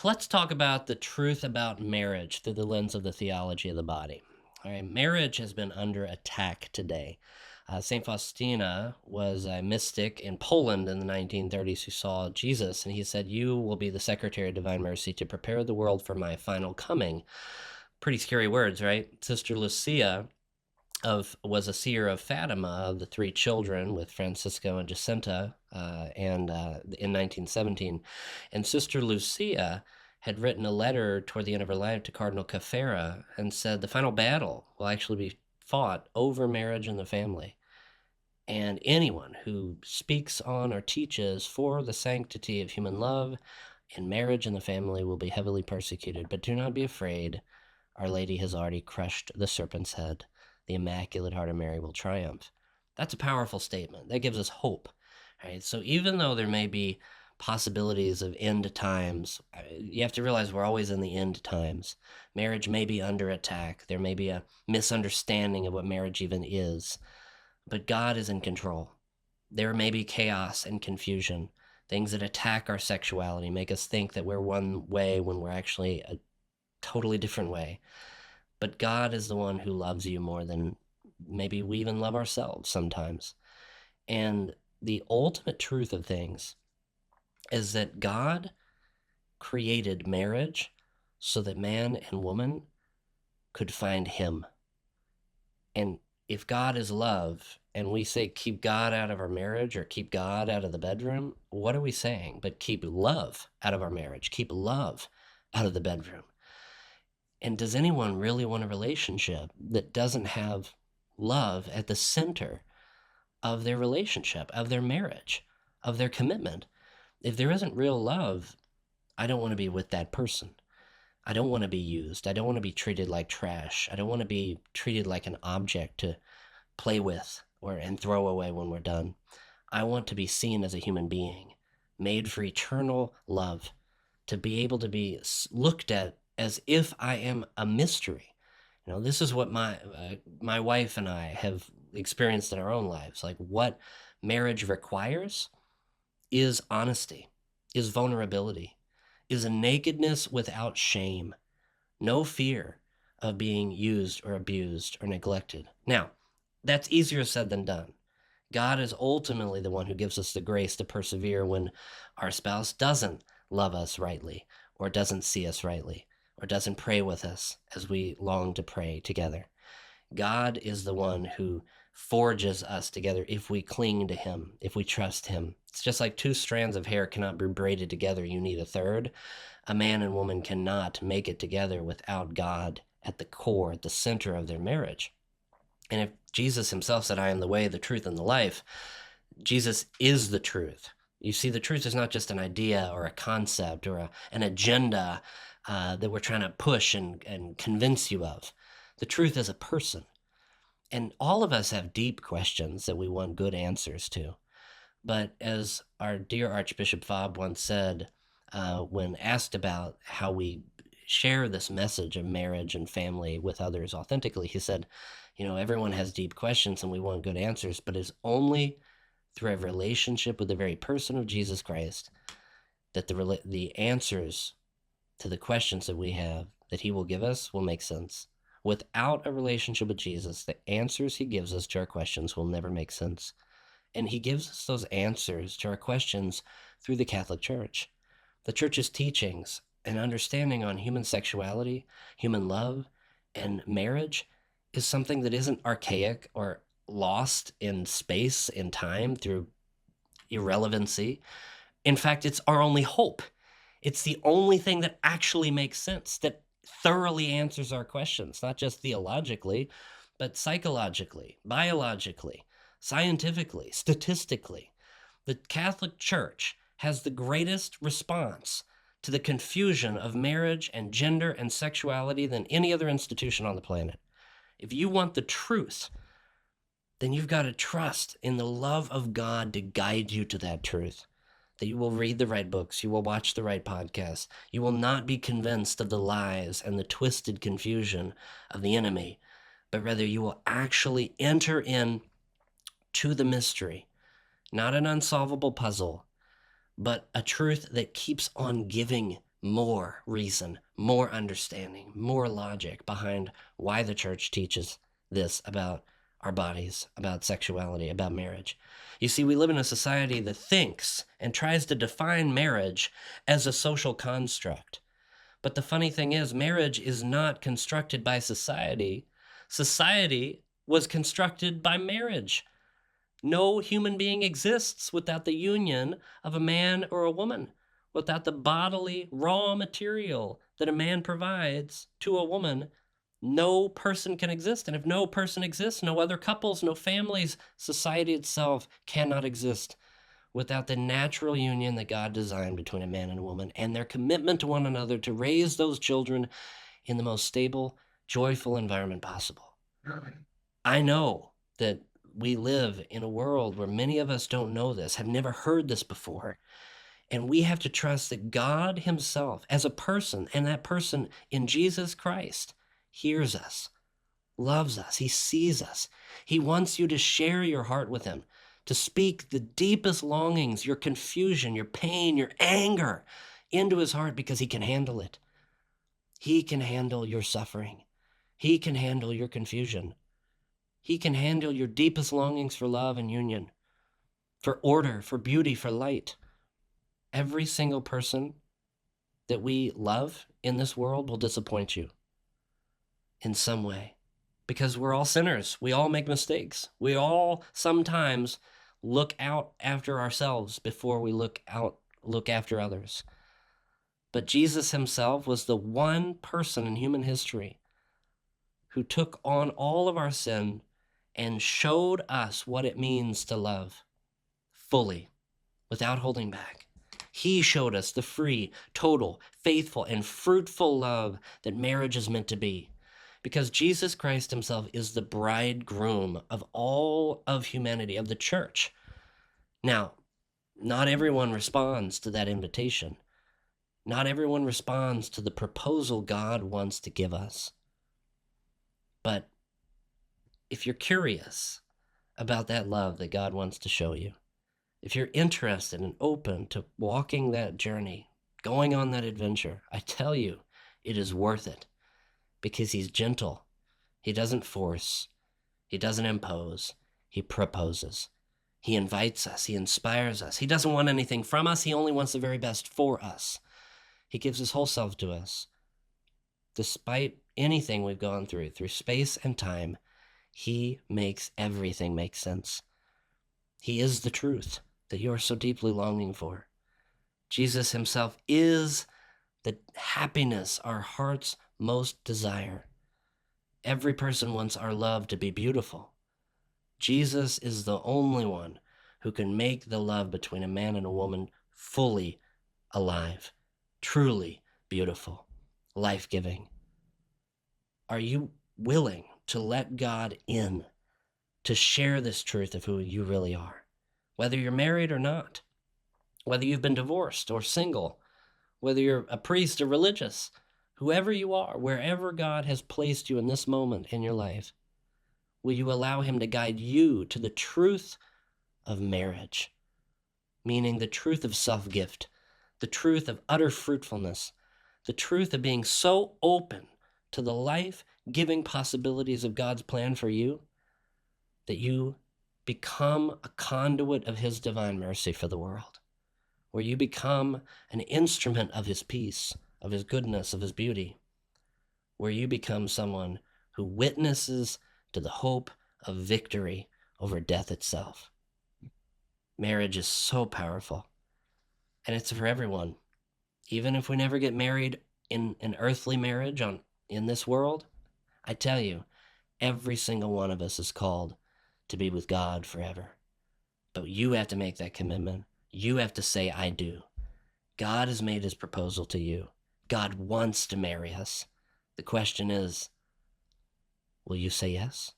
let's talk about the truth about marriage through the lens of the theology of the body. All right, marriage has been under attack today. St. Faustina was a mystic in Poland in the 1930s who saw Jesus, and he said, "You will be the secretary of divine mercy to prepare the world for my final coming." Pretty scary words, right? Sister Lucia was a seer of Fatima, of the three children with Francisco and Jacinta, in 1917. And Sister Lucia had written a letter toward the end of her life to Cardinal Caffarra and said the final battle will actually be fought over marriage and the family. And anyone who speaks on or teaches for the sanctity of human love and marriage and the family will be heavily persecuted. But do not be afraid. Our Lady has already crushed the serpent's head. The Immaculate Heart of Mary will triumph. That's a powerful statement. That gives us hope. Right? So even though there may be possibilities of end times, you have to realize we're always in the end times. Marriage may be under attack. There may be a misunderstanding of what marriage even is. But God is in control. There may be chaos and confusion, things that attack our sexuality, make us think that we're one way when we're actually a totally different way. But God is the one who loves you more than maybe we even love ourselves sometimes. And the ultimate truth of things is that God created marriage so that man and woman could find him. And if God is love and we say keep God out of our marriage or keep God out of the bedroom, what are we saying? But keep love out of our marriage, keep love out of the bedroom. And does anyone really want a relationship that doesn't have love at the center of their relationship, of their marriage, of their commitment? If there isn't real love, I don't want to be with that person. I don't want to be used. I don't want to be treated like trash. I don't want to be treated like an object to play with and throw away when we're done. I want to be seen as a human being, made for eternal love, to be able to be looked at as if I am a mystery. This is what my wife and I have experienced in our own lives. Like what marriage requires is honesty, is vulnerability, is a nakedness without shame, no fear of being used or abused or neglected. Now, that's easier said than done. God is ultimately the one who gives us the grace to persevere when our spouse doesn't love us rightly or doesn't see us rightly, or doesn't pray with us as we long to pray together. God is the one who forges us together if we cling to him, if we trust him. It's just like two strands of hair cannot be braided together. You need a third. A man and woman cannot make it together without God at the core, at the center of their marriage. And if Jesus himself said, "I am the way, the truth, and the life," Jesus is the truth. You see, the truth is not just an idea or a concept or an agenda that we're trying to push and convince you of. The truth is a person. And all of us have deep questions that we want good answers to. But as our dear Archbishop Fobb once said, when asked about how we share this message of marriage and family with others authentically, he said, everyone has deep questions and we want good answers, but it's only through a relationship with the very person of Jesus Christ that the answers to the questions that we have that he will give us will make sense. Without a relationship with Jesus, the answers he gives us to our questions will never make sense. And he gives us those answers to our questions through the Catholic Church. The Church's teachings and understanding on human sexuality, human love, and marriage is something that isn't archaic or lost in space and time through irrelevancy. In fact, it's our only hope. It's the only thing that actually makes sense, that thoroughly answers our questions, not just theologically, but psychologically, biologically, scientifically, statistically. The Catholic Church has the greatest response to the confusion of marriage and gender and sexuality than any other institution on the planet. If you want the truth, then you've got to trust in the love of God to guide you to that truth. That you will read the right books, you will watch the right podcasts, you will not be convinced of the lies and the twisted confusion of the enemy, but rather you will actually enter in to the mystery, not an unsolvable puzzle, but a truth that keeps on giving more reason, more understanding, more logic behind why the church teaches this about our bodies, about sexuality, about marriage. You see, we live in a society that thinks and tries to define marriage as a social construct. But the funny thing is, marriage is not constructed by society. Society was constructed by marriage. No human being exists without the union of a man or a woman, without the bodily raw material that a man provides to a woman. No person can exist. And if no person exists, no other couples, no families, society itself cannot exist without the natural union that God designed between a man and a woman and their commitment to one another to raise those children in the most stable, joyful environment possible. I know that we live in a world where many of us don't know this, have never heard this before. And we have to trust that God himself, as a person, and that person in Jesus Christ, hears us, loves us, he sees us. He wants you to share your heart with him, to speak the deepest longings, your confusion, your pain, your anger into his heart because he can handle it. He can handle your suffering. He can handle your confusion. He can handle your deepest longings for love and union, for order, for beauty, for light. Every single person that we love in this world will disappoint you in some way because we're all sinners. We all make mistakes. We all sometimes look out after ourselves before we look after others. But Jesus himself was the one person in human history who took on all of our sin and showed us what it means to love fully, without holding back. He showed us the free, total, faithful, and fruitful love that marriage is meant to be. Because Jesus Christ himself is the bridegroom of all of humanity, of the church. Now, not everyone responds to that invitation. Not everyone responds to the proposal God wants to give us. But if you're curious about that love that God wants to show you, if you're interested and open to walking that journey, going on that adventure, I tell you, it is worth it because he's gentle. He doesn't force. He doesn't impose. He proposes. He invites us. He inspires us. He doesn't want anything from us. He only wants the very best for us. He gives his whole self to us. Despite anything we've gone through space and time, he makes everything make sense. He is the truth that you are so deeply longing for. Jesus himself is the happiness our hearts most desire. Every person wants our love to be beautiful. Jesus is the only one who can make the love between a man and a woman fully alive, truly beautiful, life-giving. Are you willing to let God in to share this truth of who you really are? Whether you're married or not, whether you've been divorced or single, whether you're a priest or religious, whoever you are, wherever God has placed you in this moment in your life, will you allow him to guide you to the truth of marriage, meaning the truth of self-gift, the truth of utter fruitfulness, the truth of being so open to the life-giving possibilities of God's plan for you that you become a conduit of his divine mercy for the world, where you become an instrument of his peace, of his goodness, of his beauty, where you become someone who witnesses to the hope of victory over death itself. Marriage is so powerful, and it's for everyone. Even if we never get married in an earthly marriage in this world, I tell you, every single one of us is called to be with God forever. But you have to make that commitment. You have to say, I do. God has made his proposal to you. God wants to marry us. The question is, will you say yes?